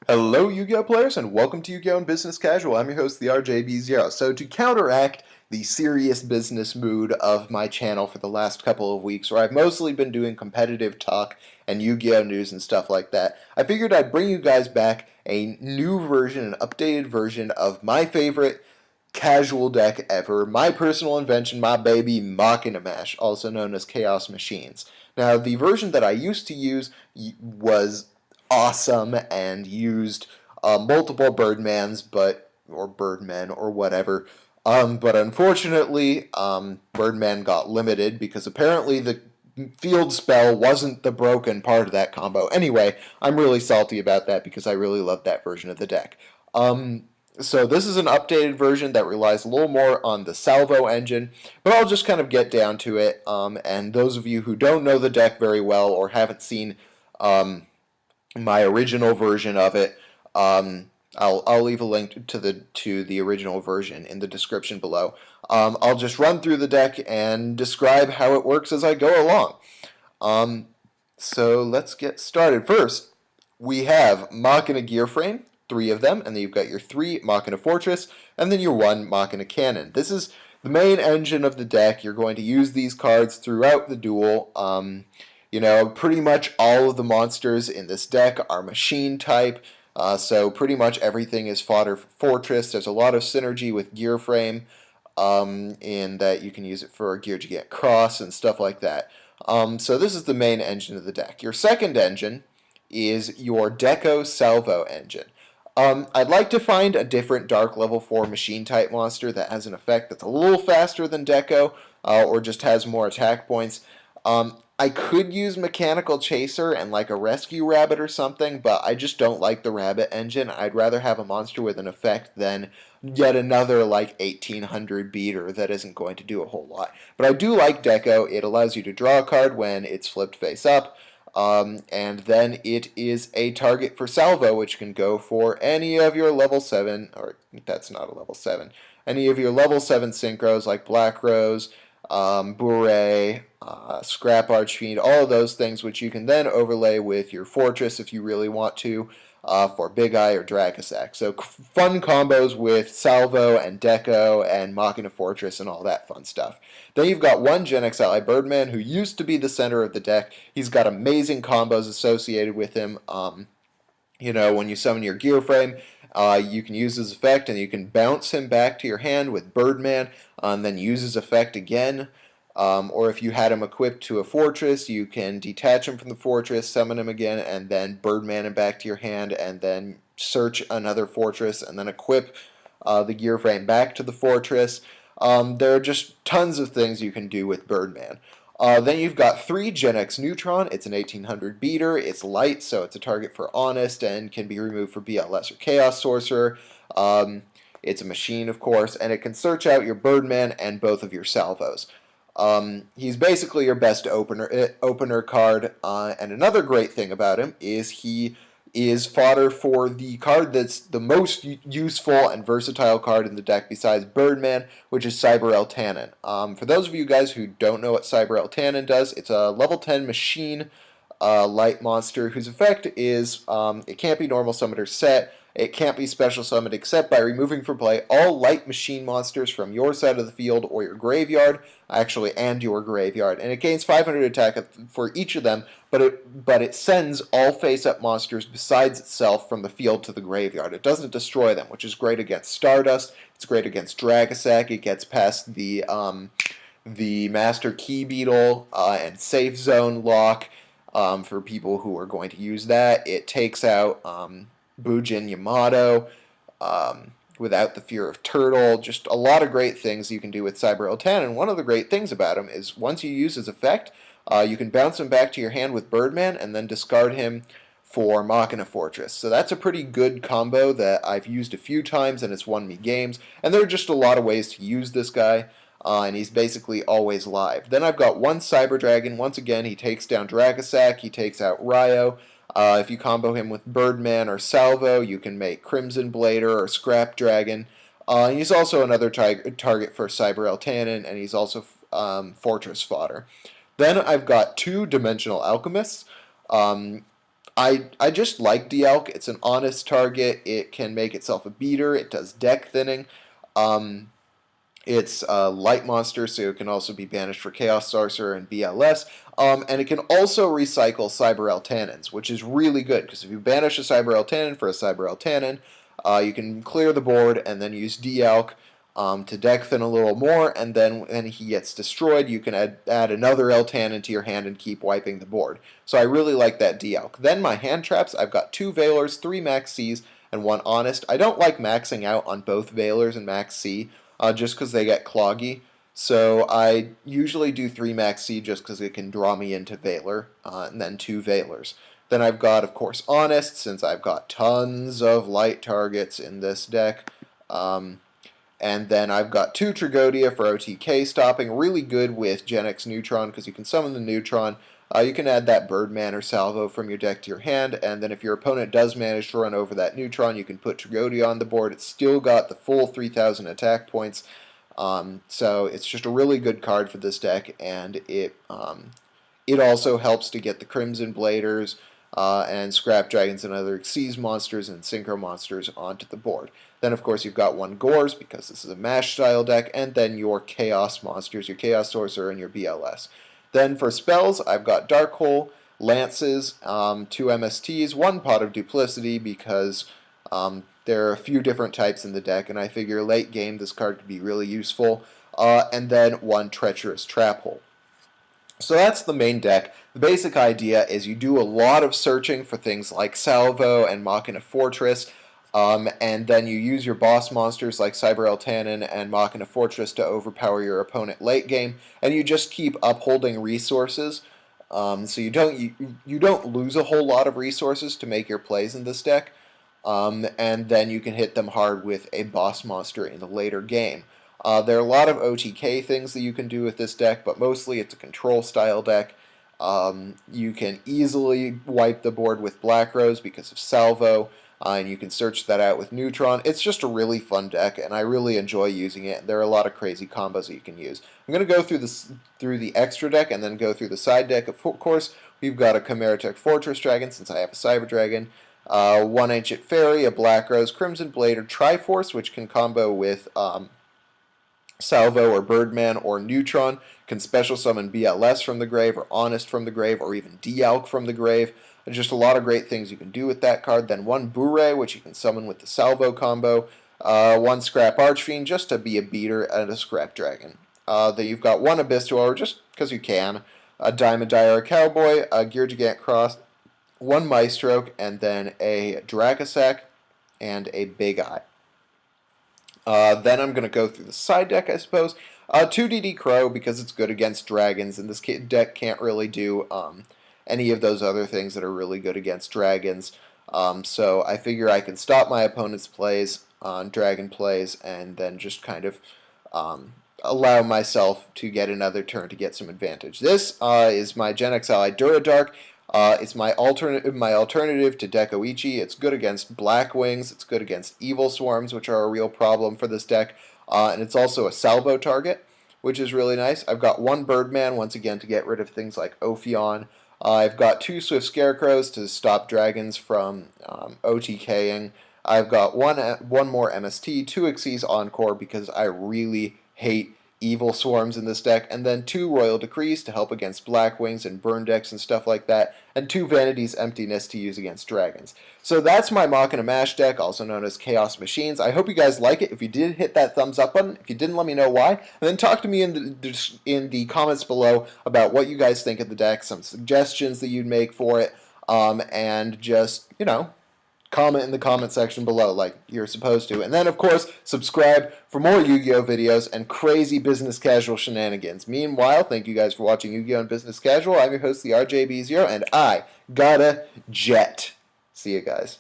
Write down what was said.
Hello, Yu-Gi-Oh players, and welcome to Yu-Gi-Oh! Business Casual. I'm your host, the RJB0. So to counteract the serious business mood of my channel for the last couple of weeks, where I've mostly been doing competitive talk and Yu-Gi-Oh! News and stuff like that, I figured I'd bring you guys back a new version, an updated version of my favorite casual deck ever, my personal invention, my baby Machinimash, also known as Chaos Machines. Now, the version that I used to use was awesome and used multiple Birdmans, or Birdmen or whatever. But unfortunately, Birdman got limited because apparently the field spell wasn't the broken part of that combo. Anyway, I'm really salty about that because I really love that version of the deck. So this is an updated version that relies a little more on the salvo engine, but I'll just kind of get down to it. And those of you who don't know the deck very well or haven't seen my original version of it, I'll leave a link to the original version in the description below. I'll just run through the deck and describe how it works as I go along. So let's get started. First, we have Machina Gear Frame, 3 of them, and then you've got your 3 Machina Fortress, and then your 1 Machina Cannon. This is the main engine of the deck. You're going to use these cards throughout the duel. You know, pretty much all of the monsters in this deck are machine type, so pretty much everything is fodder for Fortress. There's a lot of synergy with Gear Frame, in that you can use it for Gear Gigant Cross and stuff like that. So this is the main engine of the deck. Your second engine is your Deco Salvo engine. I'd like to find a different Dark Level 4 machine type monster that has an effect that's a little faster than Deco, or just has more attack points. I could use Mechanical Chaser and like a Rescue Rabbit or something, but I just don't like the Rabbit engine. I'd rather have a monster with an effect than yet another like 1800 beater that isn't going to do a whole lot. But I do like Deco. It allows you to draw a card when it's flipped face up, and then it is a target for Salvo, which can go for any of your level 7, or that's not a level 7, any of your level 7 synchros like Black Rose, Bure, Scrap Archfiend, all of those things, which you can then overlay with your Fortress if you really want to, for Big Eye or Dragosack. So fun combos with Salvo and Deco and Machina Fortress and all that fun stuff. Then you've got one Gen X Ally Birdman who used to be the center of the deck. He's got amazing combos associated with him. You know, when you summon your Gear Frame, you can use his effect and you can bounce him back to your hand with Birdman, and then use his effect again. Or if you had him equipped to a fortress, you can detach him from the fortress, summon him again, and then Birdman him back to your hand, and then search another fortress, and then equip the Gear Frame back to the fortress. There are just tons of things you can do with Birdman. Then you've got 3 Gen X Neutron. It's an 1800 beater. It's light, so it's a target for Honest and can be removed for BLS or Chaos Sorcerer. It's a machine, of course, and it can search out your Birdman and both of your salvos. He's basically your best opener card, and another great thing about him is he is fodder for the card that's the most useful and versatile card in the deck besides Birdman, which is Cyber Eltanin. For those of you guys who don't know what Cyber Eltanin does, it's a level 10 machine light monster whose effect is it can't be normal summoned or set. It can't be special summoned except by removing from play all light machine monsters from your side of the field or your graveyard, actually, and your graveyard. And it gains 500 attack for each of them, but it sends all face-up monsters besides itself from the field to the graveyard. It doesn't destroy them, which is great against Stardust. It's great against Dragosack. It gets past the Master Key Beetle and Safe Zone lock for people who are going to use that. It takes out Bujin Yamato, without the fear of Turtle. Just a lot of great things you can do with Cyber Eltan, and one of the great things about him is once you use his effect, you can bounce him back to your hand with Birdman and then discard him for Machina Fortress. So that's a pretty good combo that I've used a few times and it's won me games, and there are just a lot of ways to use this guy. And he's basically always live. Then I've got one Cyber Dragon. Once again, he takes down Dragosack, he takes out Ryo. If you combo him with Birdman or Salvo, you can make Crimson Blader or Scrap Dragon. He's also another target for Cyber Eltanin, and he's also Fortress fodder. Then I've got 2 Dimensional Alchemists. I just like Dialk. It's an honest target. It can make itself a beater. It does deck thinning. Um, it's a light monster, so it can also be banished for Chaos Sorcerer and BLS. And it can also recycle Cyber Eltannons, which is really good, because if you banish a Cyber Eltannon for a Cyber Eltannon, you can clear the board and then use Dialk to deck thin a little more, and then when he gets destroyed, you can add another Eltannon to your hand and keep wiping the board. So I really like that Dialk. Then my hand traps, I've got 2 Veilers, 3 Max Cs, and 1 Honest. I don't like maxing out on both Veilers and Max C, just because they get cloggy. So I usually do 3 Max C just because it can draw me into Veiler, and then 2 Veilers. Then I've got, of course, Honest, since I've got tons of light targets in this deck. And then I've got 2 Tragodia for OTK stopping, really good with Gen X Neutron because you can summon the Neutron. You can add that Birdman or Salvo from your deck to your hand, and then if your opponent does manage to run over that Neutron, you can put Tragodia on the board. It's still got the full 3,000 attack points, so it's just a really good card for this deck, and it also helps to get the Crimson Bladers and Scrap Dragons and other Xyz monsters and Synchro monsters onto the board. Then, of course, you've got 1 Gores, because this is a Mash style deck, and then your Chaos monsters, your Chaos Sorcerer, and your BLS. Then for spells, I've got Dark Hole, Lances, 2 MSTs, 1 Pot of Duplicity, because there are a few different types in the deck, and I figure late game this card could be really useful, and then 1 Treacherous Trap Hole. So that's the main deck. The basic idea is you do a lot of searching for things like Salvo and Machina Fortress, and then you use your boss monsters like Cyber Eltannon and Machina Fortress to overpower your opponent late game, and you just keep upholding resources. So you don't lose a whole lot of resources to make your plays in this deck, and then you can hit them hard with a boss monster in the later game. There are a lot of OTK things that you can do with this deck, but mostly it's a control style deck. You can easily wipe the board with Black Rose because of Salvo, and you can search that out with Neutron. It's just a really fun deck, and I really enjoy using it. There are a lot of crazy combos that you can use. I'm going to go through the extra deck and then go through the side deck. Of course, we've got a Chimeratech Fortress Dragon, since I have a Cyber Dragon, 1 Ancient Fairy, a Black Rose, Crimson Blader, Triforce, which can combo with Salvo or Birdman or Neutron, can special summon BLS from the grave or Honest from the grave or even Dialk from the grave. There's just a lot of great things you can do with that card. Then 1 Bure, which you can summon with the Salvo combo, 1 Scrap Archfiend just to be a beater, and a Scrap Dragon. Then you've got 1 Abyss Dweller just because you can, a Diamond Dire Cowboy, a Gear Gigant Cross, 1 Maestro, and then a Dracasac and a Big Eye. Then I'm going to go through the side deck, I suppose. 2 DD Crow, because it's good against dragons, and this deck can't really do any of those other things that are really good against dragons. So I figure I can stop my opponent's plays on dragon plays, and then just kind of allow myself to get another turn to get some advantage. This is my Gen X Ally Duradark. It's my alternative to Dekoichi. It's good against Black Wings. It's good against Evil Swarms, which are a real problem for this deck. And it's also a Salvo target, which is really nice. I've got 1 Birdman, once again, to get rid of things like Ophion. I've got 2 Swift Scarecrows to stop dragons from OTKing. I've got one more MST, 2 Xyz Encore, because I really hate Evil Swarms in this deck, and then 2 Royal Decrees to help against Black Wings and burn decks and stuff like that, and 2 Vanity's Emptiness to use against dragons. So that's my Machinimash deck, also known as Chaos Machines. I hope you guys like it. If you did, hit that thumbs up button. If you didn't, let me know why. And then talk to me in the comments below about what you guys think of the deck, some suggestions that you'd make for it, and just, comment in the comment section below like you're supposed to. And then, of course, subscribe for more Yu-Gi-Oh! Videos and crazy business casual shenanigans. Meanwhile, thank you guys for watching Yu-Gi-Oh! And Business Casual. I'm your host, the RJB0, and I gotta jet. See you guys.